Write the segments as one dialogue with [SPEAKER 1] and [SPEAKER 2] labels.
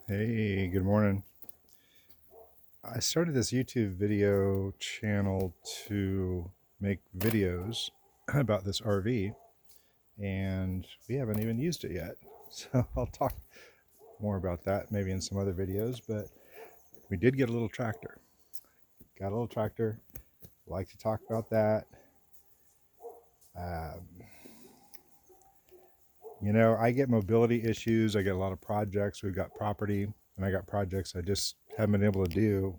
[SPEAKER 1] Hey, good morning. I started this YouTube video channel to make videos about this RV, and we haven't even used it yet. So I'll talk more about that maybe in some other videos, but we did get a little tractor. Got a little tractor. Like to talk about that. Um, I get mobility issues. I get a lot of projects. We've got property, and I got projects I just haven't been able to do.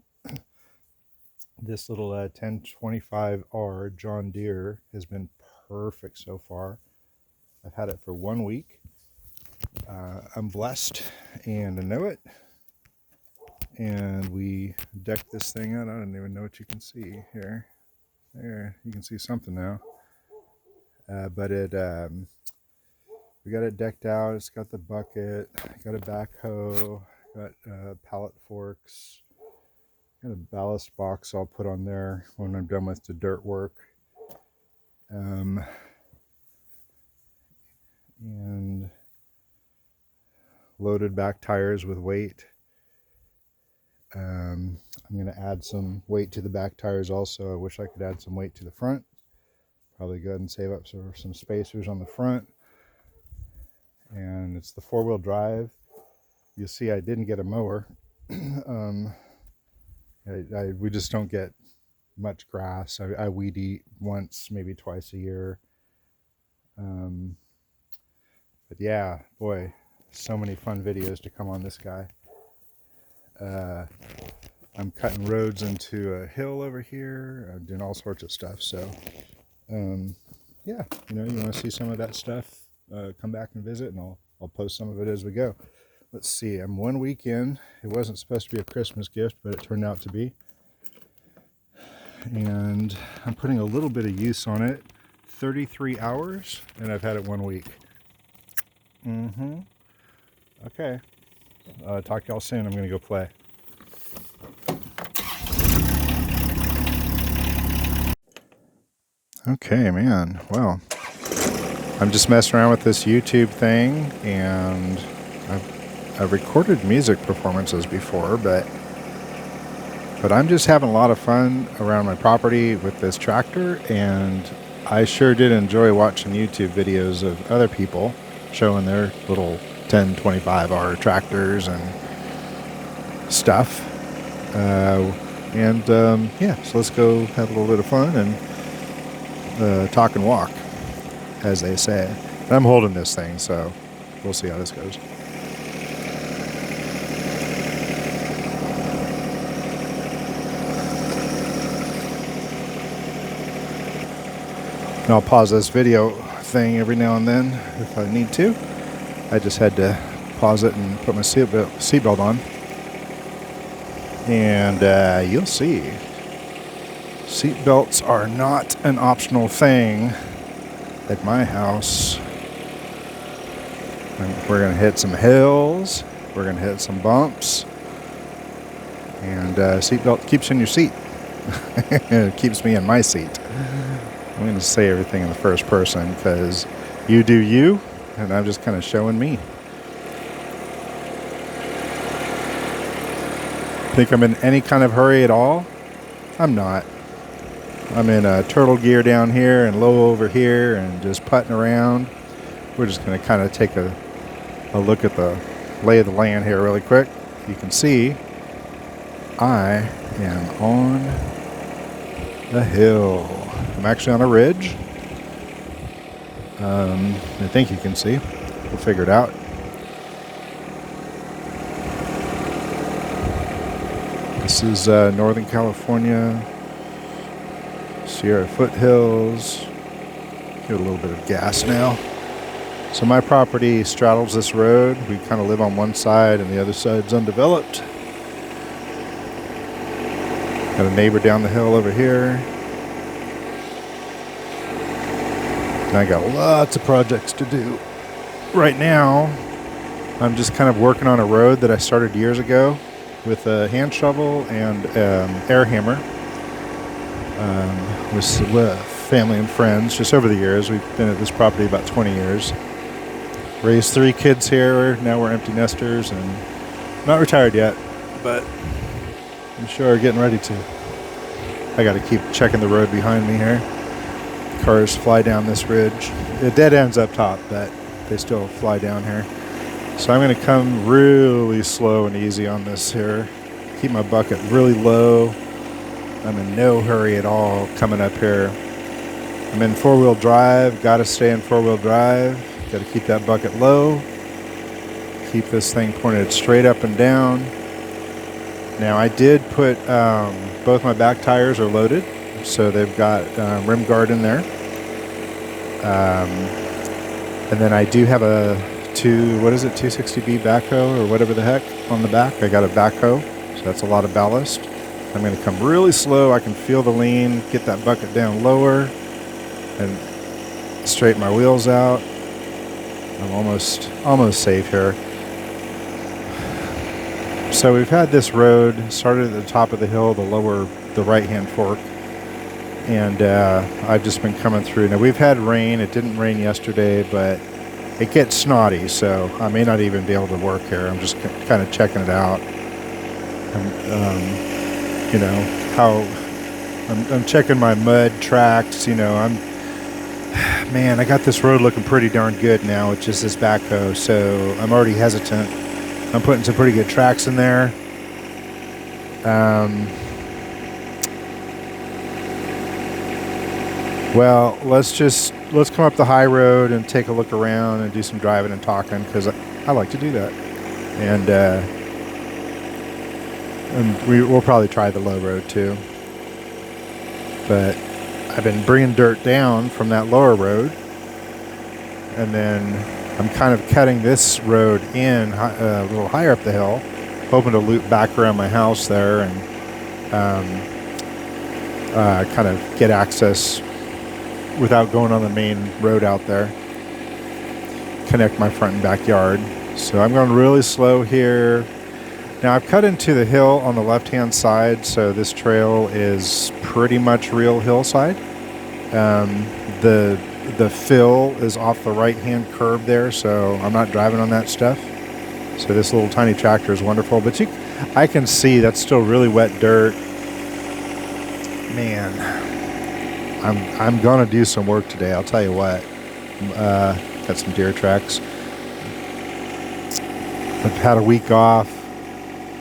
[SPEAKER 1] This little 1025R John Deere has been perfect so far. I've had it for 1 week. I'm blessed and I know it. And we decked this thing out. I don't even know what you can see here. There, you can see something now. But we got it decked out. It's got the bucket, got a backhoe, got pallet forks, got a ballast box I'll put on there when I'm done with the dirt work. And loaded back tires with weight. I'm going to add some weight to the back tires also. I wish I could add some weight to the front. Probably go ahead and save up some spacers on the front. And it's the four-wheel drive. You'll see I didn't get a mower. We just don't get much grass. I weed eat once, maybe twice a year. But yeah, boy, so many fun videos to come on this guy. I'm cutting roads into a hill over here. I'm doing all sorts of stuff. So, yeah, you want to see some of that stuff, come back and visit, and I'll post some of it as we go. Let's see, I'm 1 week in. It wasn't supposed to be a Christmas gift, but it turned out to be. And I'm putting a little bit of use on it. 33 hours, and I've had it 1 week. Okay. Talk to y'all soon. I'm going to go play. Okay, man. Well, I'm just messing around with this YouTube thing, and I've recorded music performances before, but I'm just having a lot of fun around my property with this tractor, and I sure did enjoy watching YouTube videos of other people showing their little 1025R tractors and stuff. Yeah, so let's go have a little bit of fun and talk and walk, as they say. And I'm holding this thing, so we'll see how this goes. And I'll pause this video thing every now and then if I need to. I just had to pause it and put my seatbelt on. And you'll see, seatbelts are not an optional thing at my house. We're going to hit some hills. We're going to hit some bumps. And seatbelt keeps you in your seat. It keeps me in my seat. I'm going to say everything in the first person because you do you, and I'm just kind of showing me. Think I'm in any kind of hurry at all? I'm not. I'm in turtle gear down here and low over here and just putting around. We're just going to kind of take a look at the lay of the land here really quick. You can see I am on a hill. I'm actually on a ridge. I think you can see. We'll figure it out. This is Northern California, Sierra foothills. Give it a little bit of gas now. So my property straddles this road. We kind of live on one side and the other side's undeveloped. Got a neighbor down the hill over here. And I got lots of projects to do. Right now, I'm just kind of working on a road that I started years ago with a hand shovel and air hammer. With family and friends, just over the years. We've been at this property about 20 years. Raised 3 kids here. Now we're empty nesters, and Not retired yet, but I'm sure getting ready to. I got to keep checking the road behind me here. Cars fly down this ridge. The dead end's up top, but they still fly down here. So I'm going to come really slow and easy on this here. Keep my bucket really low. I'm in no hurry at all coming up here. I'm in four-wheel drive. Got to stay in four-wheel drive. Got to keep that bucket low. Keep this thing pointed straight up and down. Now I did put both my back tires are loaded, so they've got rim guard in there. And then I do have a 260B backhoe or whatever the heck on the back. I got a backhoe, so that's a lot of ballast. I'm going to come really slow. I can feel the lean, get that bucket down lower, and straighten my wheels out. I'm almost safe here. So we've had this road started at the top of the hill, the right-hand fork, and I've just been coming through. Now we've had rain. It didn't rain yesterday, but it gets snotty, so I may not even be able to work here. I'm just kind of checking it out. You know how I'm checking my mud tracks. You know, man, I got this road looking pretty darn good now with just this backhoe, so I'm already hesitant. I'm putting some pretty good tracks in there. Well, let's come up the high road and take a look around and do some driving and talking, because I like to do that. And we'll probably try the low road too. But I've been bringing dirt down from that lower road, and then I'm kind of cutting this road in a little higher up the hill, hoping to loop back around my house there and kind of get access without going on the main road out there, connect my front and backyard. So I'm going really slow here. Now I've cut into the hill on the left-hand side, so this trail is pretty much real hillside. The fill is off the right-hand curb there, so I'm not driving on that stuff. So this little tiny tractor is wonderful, but I can see that's still really wet dirt. Man, I'm gonna do some work today. I'll tell you what. Got some deer tracks. I've had a week off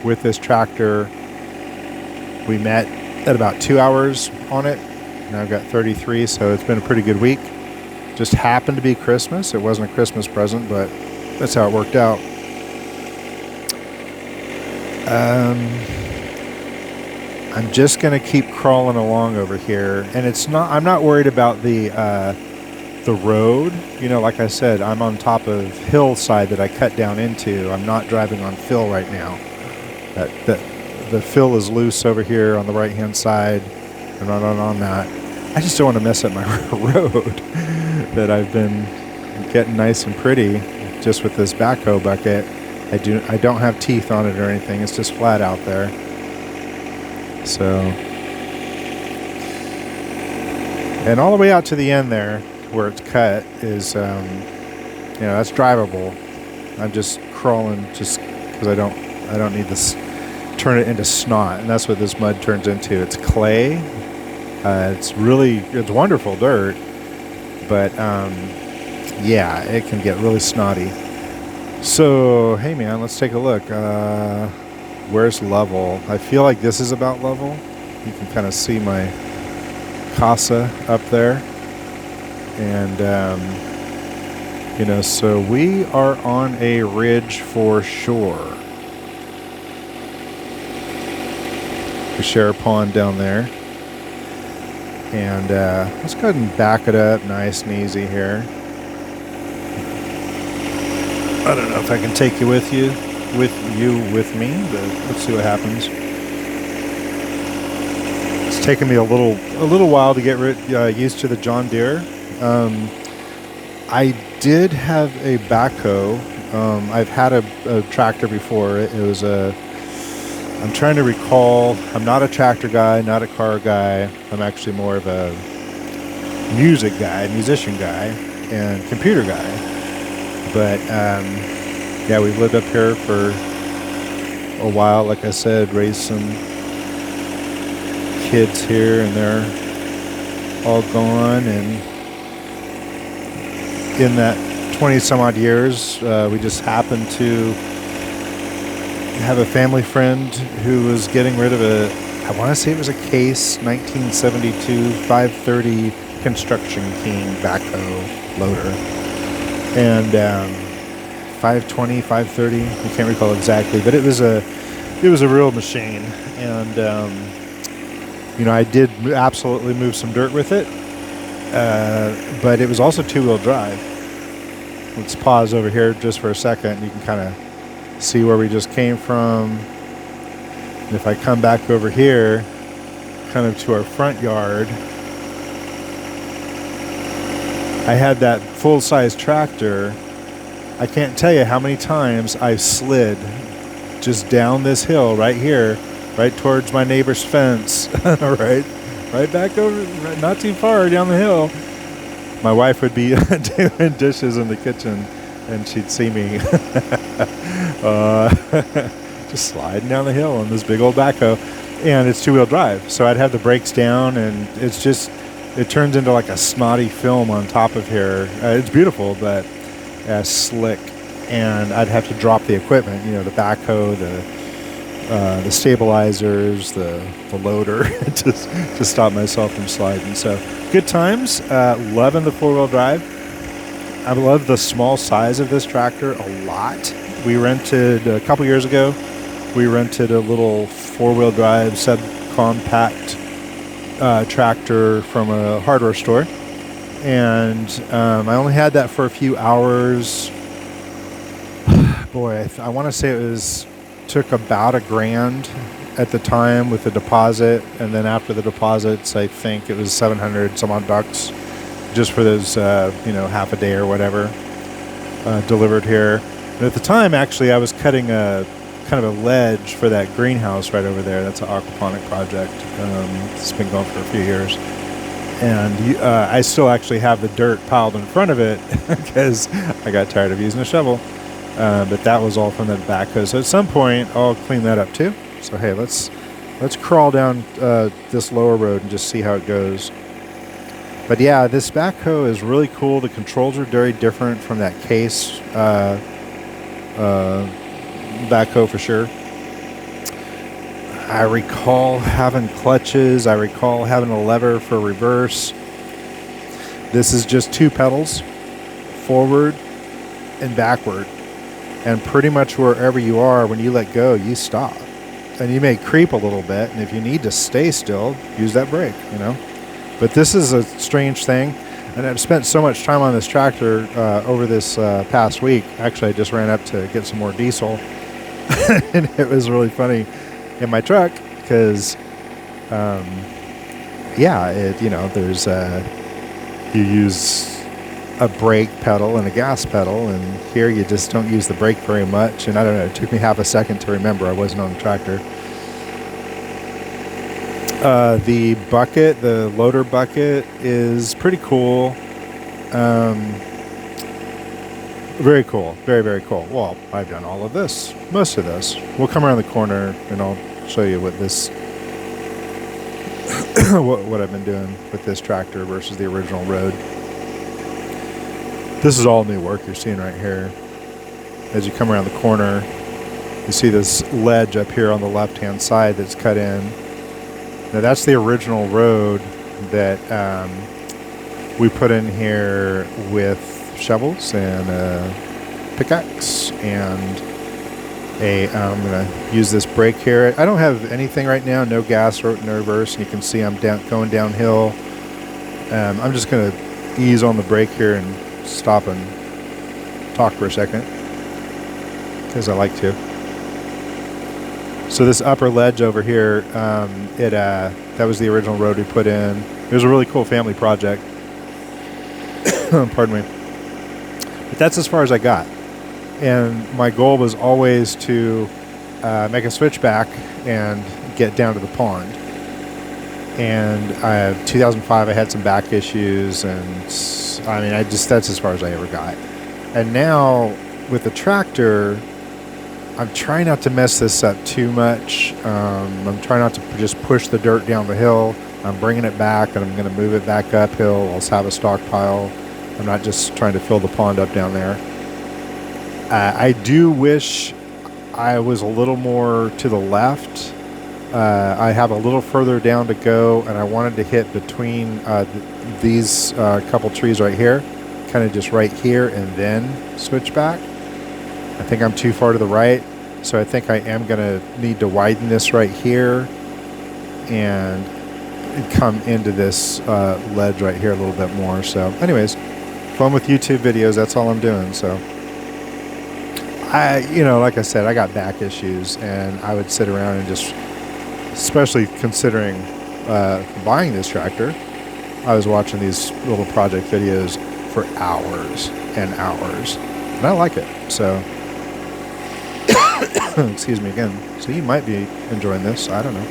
[SPEAKER 1] with this tractor. We met at about 2 hours on it. Now I've got 33, so it's been a pretty good week. Just happened to be Christmas. It wasn't a Christmas present, but that's how it worked out. I'm just gonna keep crawling along over here, and I'm not worried about the road. You know, like I said, I'm on top of hillside that I cut down into. I'm not driving on fill right now. The fill is loose over here on the right-hand side. I'm not on that. I just don't want to mess up my road that I've been getting nice and pretty just with this backhoe bucket. I don't have teeth on it or anything. It's just flat out there. So, and all the way out to the end there where it's cut is, that's drivable. I'm just crawling just because I don't need this, turn it into snot, and that's what this mud turns into. It's clay. It's wonderful dirt, but yeah, it can get really snotty. So, hey man, let's take a look. Where's level? I feel like this is about level. You can kind of see my casa up there. And, so we are on a ridge for sure. We share a pond down there. And let's go ahead and back it up nice and easy here. I don't know if I can take you with me, but let's see what happens. It's taken me a little while to get used to the John Deere. I did have a backhoe. I've had a tractor before. It was I'm trying to recall. I'm not a tractor guy, not a car guy. I'm actually more of a musician guy, and computer guy. But yeah, we've lived up here for a while. Like I said, raised some kids here, and they're all gone. And in that 20 some odd years, we just happened to have a family friend who was getting rid of I want to say it was a Case 1972 530 Construction King backhoe loader. And 520, 530, I can't recall exactly, but it was a real machine. And I did absolutely move some dirt with it, but it was also two-wheel drive. Let's pause over here just for a second. You can kind of see where we just came from. And if I come back over here, kind of to our front yard, I had that full-size tractor. I can't tell you how many times I've slid just down this hill right here, right towards my neighbor's fence, right back over, not too far down the hill. My wife would be doing dishes in the kitchen, and she'd see me just sliding down the hill on this big old backhoe, and it's two-wheel drive. So I'd have the brakes down, and it turns into like a snotty film on top of here. It's beautiful, but slick. And I'd have to drop the equipment, the backhoe, the stabilizers, the loader, to stop myself from sliding. So good times. Loving the four-wheel drive. I love the small size of this tractor a lot. We rented a couple years ago. We rented a little four-wheel drive subcompact tractor from a hardware store, and I only had that for a few hours. Boy, I want to say took about $1,000 at the time with the deposit, and then after the deposits, I think it was 700 some odd bucks just for those half a day or whatever delivered here. And at the time, actually, I was cutting a kind of a ledge for that greenhouse right over there. That's an aquaponic project. It's been going for a few years. And I still actually have the dirt piled in front of it because I got tired of using a shovel. But that was all from the backhoe. So at some point, I'll clean that up too. So hey, let's crawl down this lower road and just see how it goes. But yeah, this backhoe is really cool. The controls are very different from that Case backhoe for sure. I recall having clutches. I recall having a lever for reverse. This is just two pedals, forward and backward. And pretty much wherever you are, when you let go, you stop. And you may creep a little bit, and if you need to stay still, use that brake, But this is a strange thing. And I've spent so much time on this tractor over this past week. Actually, I just ran up to get some more diesel. And it was really funny in my truck because, there's you use a brake pedal and a gas pedal, and here you just don't use the brake very much. And I don't know, it took me half a second to remember I wasn't on the tractor. The bucket, the loader bucket, is pretty cool. Very cool. Very, very cool. Well, I've done all of this. Most of this. We'll come around the corner and I'll show you what this what I've been doing with this tractor versus the original road. This is all new work you're seeing right here. As you come around the corner, you see this ledge up here on the left-hand side that's cut in. Now that's the original road that we put in here with shovels and a pickaxe, and I'm going to use this brake here. I don't have anything right now, no gas or no reverse, and you can see I'm going downhill. I'm just going to ease on the brake here and stop and talk for a second because I like to. So this upper ledge over here, that was the original road we put in. It was a really cool family project. Pardon me. But that's as far as I got. And my goal was always to make a switchback and get down to the pond. And 2005, I had some back issues, and that's as far as I ever got. And now with the tractor, I'm trying not to mess this up too much. I'm trying not to just push the dirt down the hill. I'm bringing it back, and I'm going to move it back uphill. I'll have a stockpile. I'm not just trying to fill the pond up down there. I do wish I was a little more to the left. I have a little further down to go, and I wanted to hit between these couple trees right here, kind of just right here, and then switch back. I think I'm too far to the right, so I think I am going to need to widen this right here and come into this ledge right here a little bit more. So anyways, fun with YouTube videos, that's all I'm doing. So like I said, I got back issues, and I would sit around and just, especially considering buying this tractor, I was watching these little project videos for hours and hours, and I like it. So excuse me again. So you might be enjoying this, I don't know.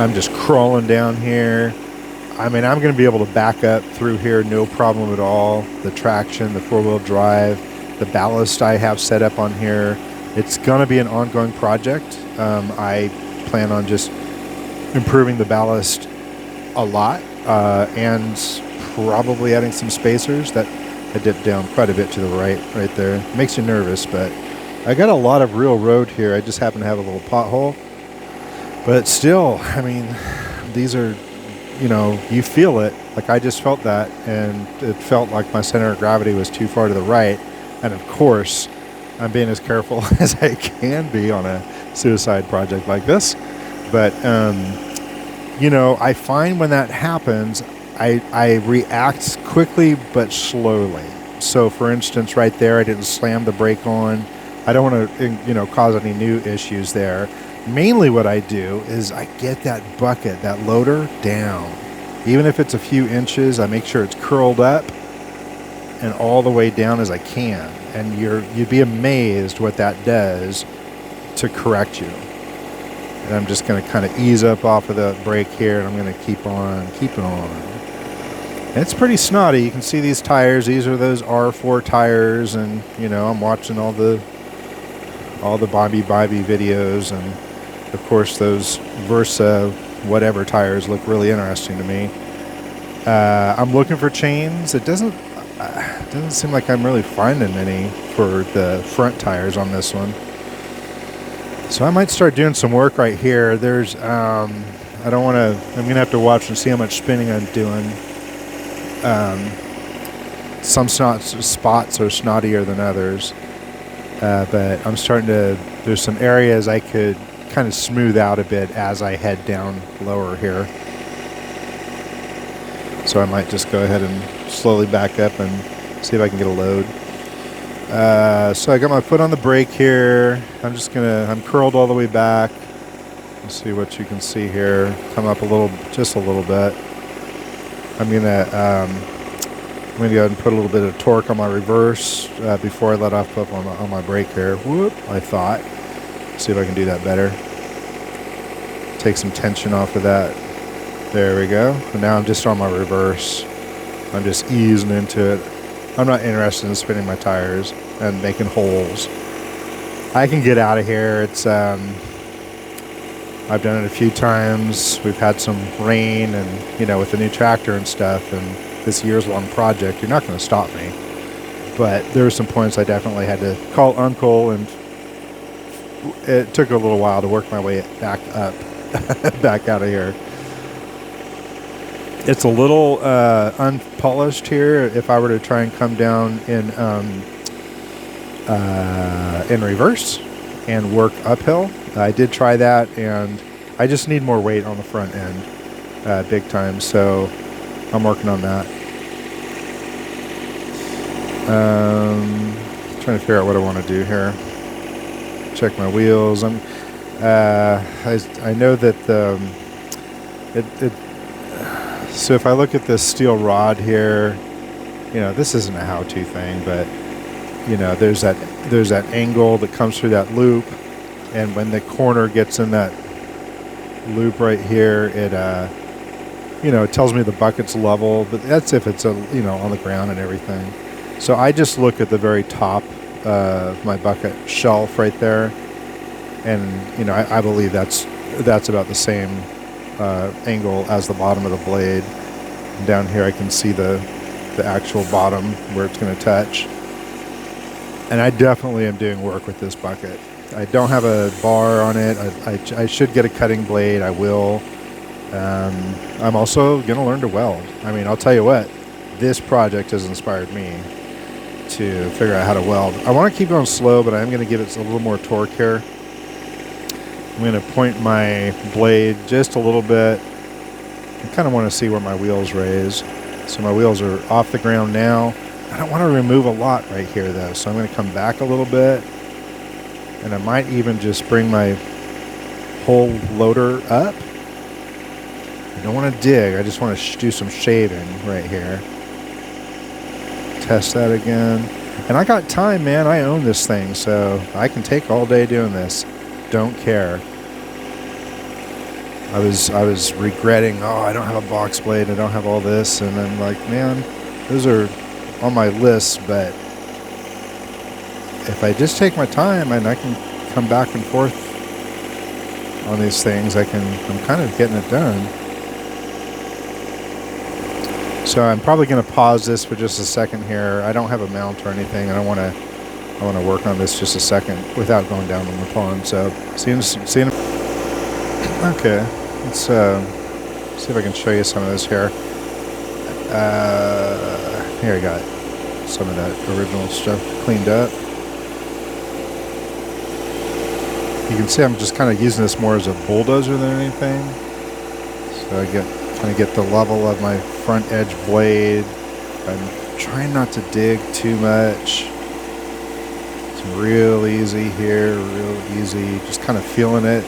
[SPEAKER 1] I'm just crawling down here. I mean, I'm going to be able to back up through here, no problem at all. The traction, the four-wheel drive, the ballast I have set up on here. It's going to be an ongoing project. I plan on just improving the ballast a lot, and probably adding some spacers. That I dipped down quite a bit to the right there. Makes you nervous, but I got a lot of real road here. I just happen to have a little pothole. But still, I mean, these are, you feel it. Like I just felt that, and it felt like my center of gravity was too far to the right. And of course, I'm being as careful as I can be on a suicide project like this. But, I find when that happens, I react quickly but slowly. So for instance, right there, I didn't slam the brake on. I don't want to, cause any new issues there. Mainly what I do is I get that bucket, that loader, down. Even if it's a few inches, I make sure it's curled up and all the way down as I can. And you'd be amazed what that does to correct you. And I'm just going to kind of ease up off of the brake here, and I'm going to keep on keeping on. And it's pretty snotty. You can see these tires. These are those R4 tires, and I'm watching all the Bobby videos, and of course those Versa whatever tires look really interesting to me. I'm looking for chains. It doesn't seem like I'm really finding any for the front tires on this one. So I might start doing some work right here. There's I'm gonna have to watch and see how much spinning I'm doing. Some spots are snottier than others, but I'm starting to, there's some areas I could kind of smooth out a bit as I head down lower here. So I might just go ahead and slowly back up and see if I can get a load. So I got my foot on the brake here. I'm curled all the way back. Let's see what you can see here. Come up just a little bit. I'm gonna go ahead and put a little bit of torque on my reverse before I let off up on my brake here. Whoop! I thought. See if I can do that better. Take some tension off of that. There we go. And now I'm just on my reverse. I'm just easing into it. I'm not interested in spinning my tires and making holes. I can get out of here. It's I've done it a few times. We've had some rain, and with the new tractor and stuff, and this years-long project, you're not going to stop me. But there were some points I definitely had to call uncle, and it took a little while to work my way back up, back out of here. It's a little unpolished here. If I were to try and come down in reverse and work uphill, I did try that, and I just need more weight on the front end, big time. So I'm working on that. Trying to figure out what I want to do here. Check my wheels. I know that so if I look at this steel rod here, this isn't a how-to thing, but there's that angle that comes through that loop, and when the corner gets in that loop right here, it tells me the bucket's level, but that's if it's on the ground and everything. So I just look at the very top of my bucket shelf right there, and you know I believe that's about the same angle as the bottom of the blade. And down here I can see the actual bottom where it's going to touch. And I definitely am doing work with this bucket. I don't have a bar on it. I should get a cutting blade. I will. I'm also going to learn to weld. I mean, I'll tell you what, this project has inspired me to figure out how to weld. I want to keep going slow, but I'm going to give it a little more torque here. I'm going to point my blade just a little bit. I kind of want to see where my wheels raise. So my wheels are off the ground now. I don't want to remove a lot right here though, so I'm going to come back a little bit. And I might even just bring my whole loader up. I don't want to dig, I just want to do some shaving right here. Test that again. And I got time, man. I own this thing, so I can take all day doing this. Don't care. I was regretting, oh, I don't have a box blade, I don't have all this, and I'm like, man, those are on my list, but if I just take my time and I can come back and forth on these things, I'm kind of getting it done. So I'm probably going to pause this for just a second here. I don't have a mount or anything, and I want to work on this just a second without going down in the pond. So see you in okay, let's see if I can show you some of this here. Here I got some of that original stuff cleaned up. You can see I'm just kind of using this more as a bulldozer than anything. So I kind of get the level of my front edge blade. I'm trying not to dig too much. It's real easy here, real easy. Just kind of feeling it.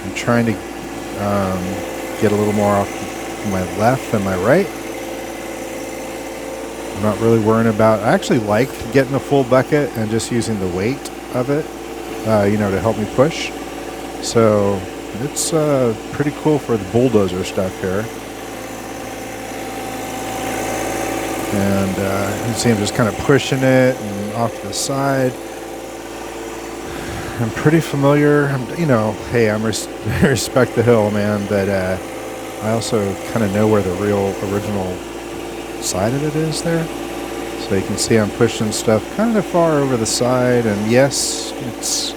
[SPEAKER 1] I'm trying to get a little more off my left than my right. I'm not really worrying about, I actually like getting a full bucket and just using the weight of it, you know, to help me push. So it's pretty cool for the bulldozer stuff here. And you can see I'm just kind of pushing it and off to the side. I'm pretty familiar, you know, hey, I respect the hill, man, but I also kind of know where the real original side of it is there. So you can see I'm pushing stuff kind of far over the side, and yes, it's,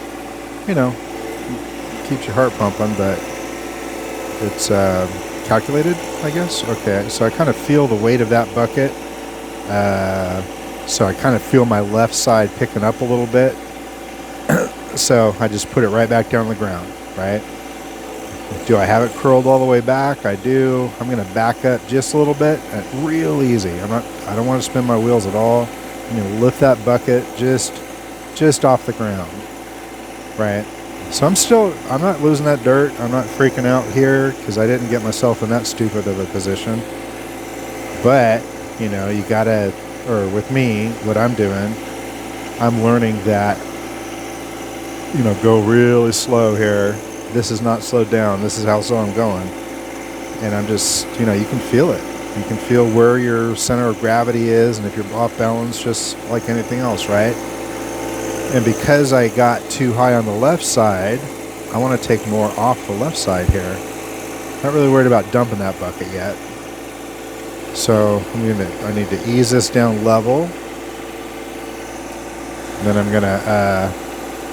[SPEAKER 1] you know, keeps your heart pumping, but it's calculated, I guess. Okay, so I kind of feel the weight of that bucket. So I kind of feel my left side picking up a little bit. So I just put it right back down on the ground, right? Do I have it curled all the way back? I do. I'm going to back up just a little bit, real easy. I don't want to spin my wheels at all. I'm going to lift that bucket just off the ground, right? So I'm not losing that dirt. I'm not freaking out here because I didn't get myself in that stupid of a position. But, you know, you gotta, or with me, what I'm doing, I'm learning that, you know, go really slow here. This is not slowed down. This is how slow I'm going. And I'm just, you know, you can feel it. You can feel where your center of gravity is, and if you're off balance, just like anything else, right? And because I got too high on the left side, I want to take more off the left side here. Not really worried about dumping that bucket yet. So I need to ease this down level. And then I'm gonna,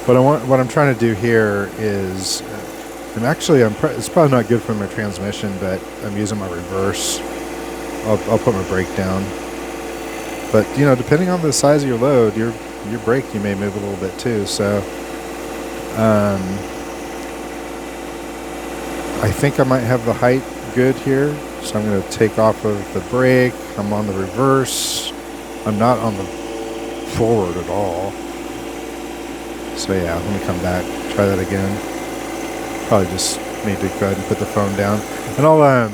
[SPEAKER 1] what I'm trying to do here is, it's probably not good for my transmission, but I'm using my reverse. I'll put my brake down. But, you know, depending on the size of your load, your brake, you may move a little bit too. So, I think I might have the height good here. So I'm going to take off of the brake. I'm on the reverse. I'm not on the forward at all. So yeah, let me come back, try that again. Probably just need to go ahead and put the phone down. And I'll,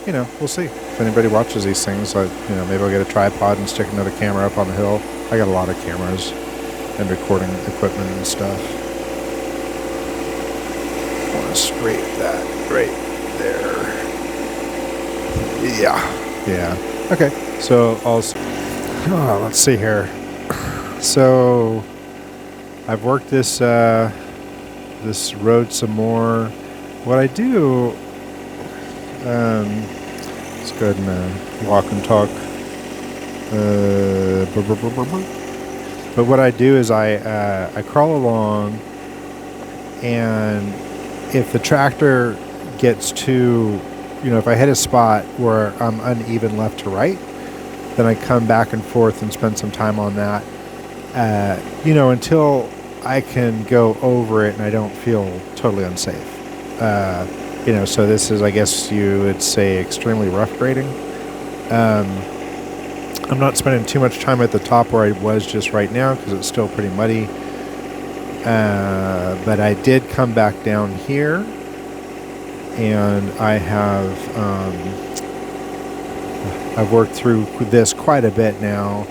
[SPEAKER 1] you know, we'll see. If anybody watches these things, you know, maybe I'll get a tripod and stick another camera up on the hill. I got a lot of cameras and recording equipment and stuff. I want to scrape that right there. Yeah. Okay. So I'll Oh, let's see here. So I've worked this this road some more. What I do, let's go ahead and walk and talk. But what I do is I crawl along, and if the tractor gets too, if I hit a spot where I'm uneven left to right, then I come back and forth and spend some time on that, until I can go over it and I don't feel totally unsafe. So this is, I guess you would say, extremely rough grading. I'm not spending too much time at the top where I was just right now because it's still pretty muddy. But I did come back down here, and I've worked through this quite a bit now.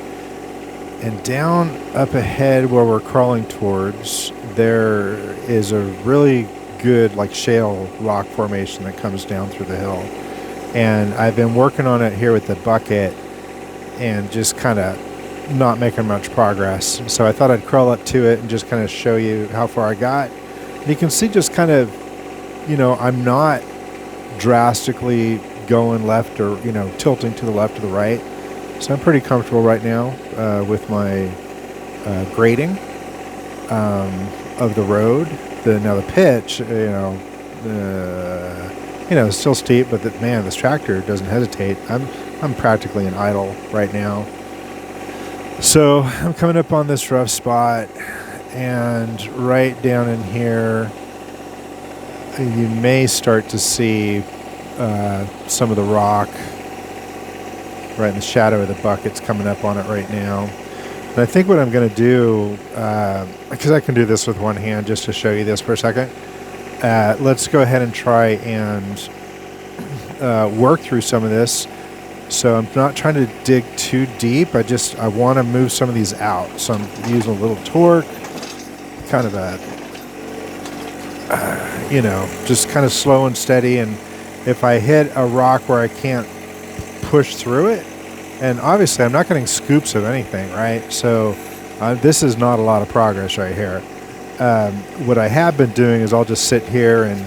[SPEAKER 1] And down up ahead where we're crawling towards, there is a really good shale rock formation that comes down through the hill. And I've been working on it here with the bucket and just kind of not making much progress. So I thought I'd crawl up to it and just kind of show you how far I got. And you can see just kind of, I'm not drastically going left or, tilting to the left or the right. So I'm pretty comfortable right now with my grading of the road. Now the pitch, it's still steep, but this tractor doesn't hesitate. I'm practically in idle right now. So I'm coming up on this rough spot, and right down in here, you may start to see some of the rock right in the shadow of the bucket's coming up on it right now. And I think what I'm going to do, because I can do this with one hand just to show you this for a second, let's go ahead and try and work through some of this. So I'm not trying to dig too deep. I want to move some of these out. So I'm using a little torque, kind of just kind of slow and steady. And if I hit a rock where I can't push through it, and obviously I'm not getting scoops of anything, right? So this is not a lot of progress right here. What I have been doing is I'll just sit here and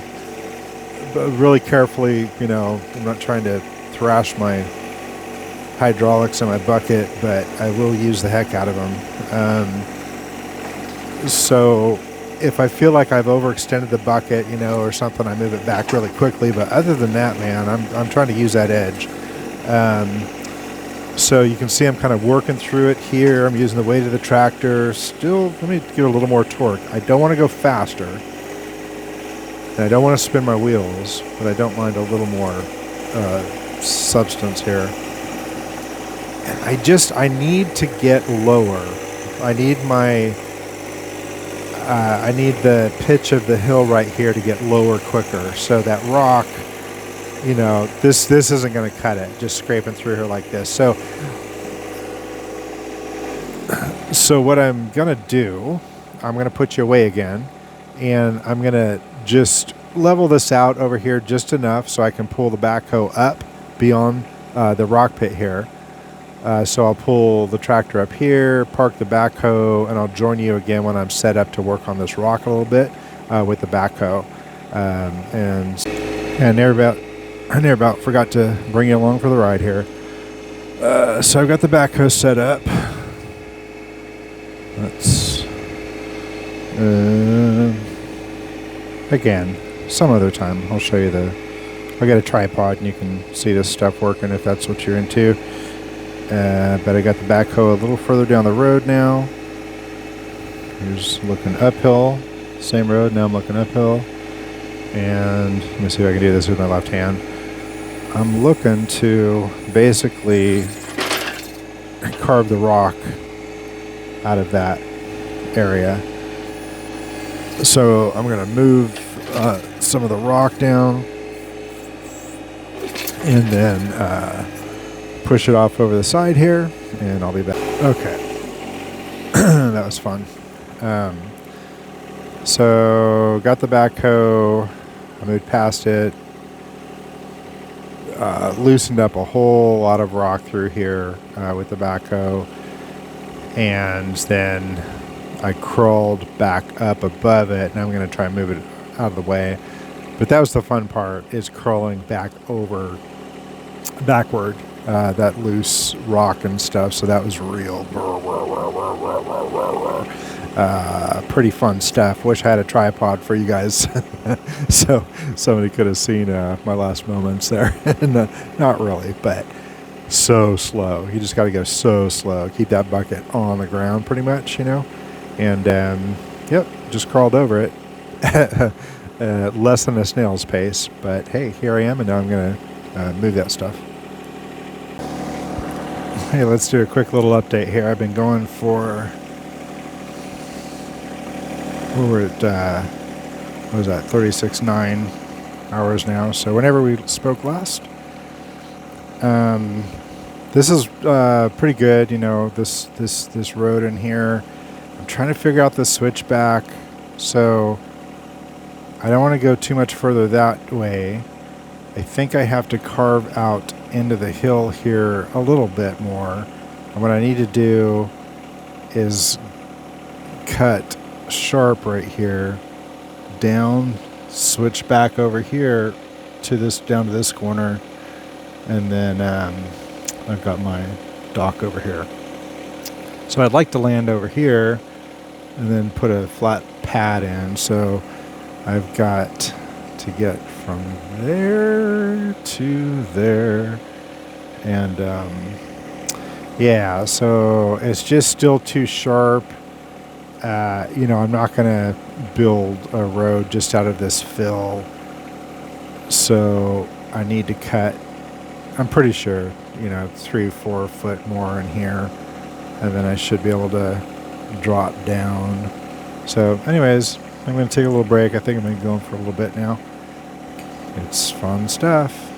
[SPEAKER 1] really carefully, I'm not trying to thrash my hydraulics in my bucket, but I will use the heck out of them. So if I feel like I've overextended the bucket, or something, I move it back really quickly. But other than that, man, I'm trying to use that edge. So you can see I'm kind of working through it here. I'm using the weight of the tractor. Still, let me give a little more torque. I don't want to go faster, and I don't want to spin my wheels, but I don't mind a little more substance here. And I need to get lower. I need the pitch of the hill right here to get lower quicker. So that rock, this isn't going to cut it, just scraping through here like this. So what I'm going to do, I'm going to put you away again, and I'm going to just level this out over here just enough so I can pull the backhoe up beyond the rock pit here. So I'll pull the tractor up here, park the backhoe, and I'll join you again when I'm set up to work on this rock a little bit with the backhoe. And I never about forgot to bring you along for the ride here. So I've got the backhoe set up. Let's again, some other time I'll show you I got a tripod and you can see this stuff working if that's what you're into. But I got the backhoe a little further down the road now. Here's looking uphill, same road, now I'm looking uphill. And let me see if I can do this with my left hand. I'm looking to basically carve the rock out of that area. So I'm going to move some of the rock down and then push it off over the side here, and I'll be back. Okay. That was fun. So got the backhoe, I moved past it, loosened up a whole lot of rock through here with the backhoe. and then I crawled back up above it, and I'm going to try and move it out of the way. But that was the fun part, is crawling backward, that loose rock and stuff. So that was real pretty fun stuff. Wish I had a tripod for you guys, so somebody could have seen my last moments there. Not really, but so slow. You just got to go so slow. Keep that bucket on the ground pretty much, and yep, just crawled over it. Less than a snail's pace, but hey, here I am, and now I'm going to move that stuff. Hey, let's do a quick little update here. I've been going for, we're at, what was that, 36.9 hours now. So whenever we spoke last, this is pretty good, this road in here. I'm trying to figure out the switchback, so I don't want to go too much further that way. I think I have to carve out into the hill here a little bit more. And what I need to do is cut sharp right here, down, switch back over here to this, down to this corner, and then I've got my dock over here. So I'd like to land over here and then put a flat pad in. So I've got to get from there to there, and yeah, so it's just still too sharp. I'm not gonna build a road just out of this fill, so I need to cut, I'm pretty sure, 3-4 foot more in here, and then I should be able to drop down. So anyways, I'm going to take a little break. I think I'm going to be going for a little bit now. It's fun stuff.